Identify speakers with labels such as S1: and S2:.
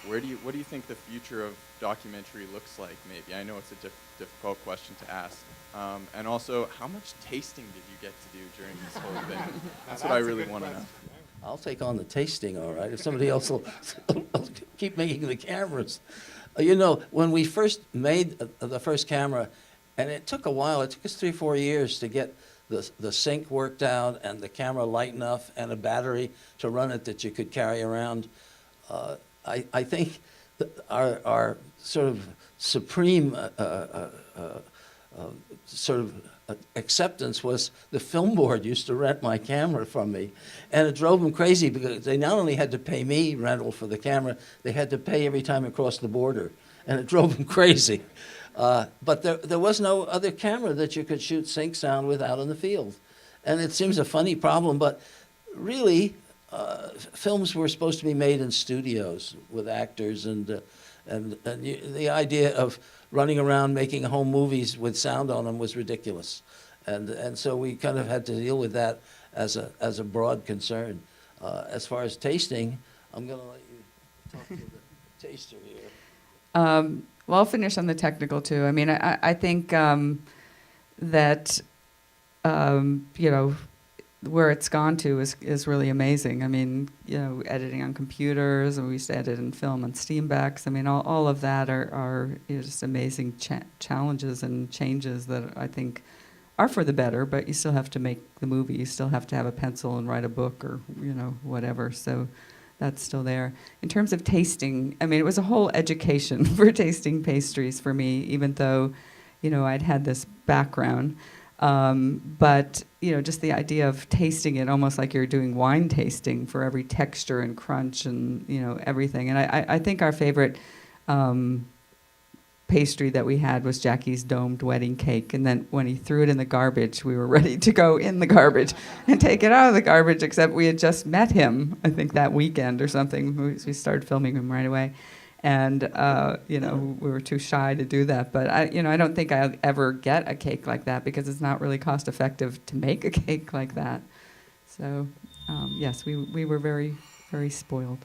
S1: what do you think the future of documentary looks like? Maybe I know it's a difficult question to ask. And also, how much tasting did you get to do during this whole thing? That's what I really want to know.
S2: I'll take on the tasting, all right, if somebody else will keep making the cameras. You know, when we first made the first camera, and it took a while, it took us 3 or 4 years to get the sync worked out and the camera light enough and a battery to run it that you could carry around. I think our sort of supreme sort of acceptance was the film board used to rent my camera from me, and it drove them crazy because they not only had to pay me rental for the camera, they had to pay every time it crossed the border, and it drove them crazy. But there was no other camera that you could shoot sync sound with out in the field, and it seems a funny problem, but really films were supposed to be made in studios with actors, and the idea of running around making home movies with sound on them was ridiculous, and so we kind of had to deal with that as a broad concern. As far as tasting, I'm going to let you talk to the taster here.
S3: Well, I'll finish on the technical too. I mean, I think that you know, where it's gone to is really amazing. I mean, you know, editing on computers, and we used to edit in film on Steambacks. I mean, all of that are you know, just amazing challenges and changes that I think are for the better, but you still have to make the movie. You still have to have a pencil and write a book or, you know, whatever. So that's still there. In terms of tasting, I mean, it was a whole education for tasting pastries for me, even though, you know, I'd had this background. But, you know, just the idea of tasting it almost like you're doing wine tasting for every texture and crunch and, you know, everything. And I think our favorite pastry that we had was Jackie's domed wedding cake. And then when he threw it in the garbage, we were ready to go in the garbage and take it out of the garbage, except we had just met him, I think that weekend or something. We started filming him right away. And, you know, we were too shy to do that. But, I don't think I'll ever get a cake like that because it's not really cost effective to make a cake like that. So, yes, we were very, very spoiled.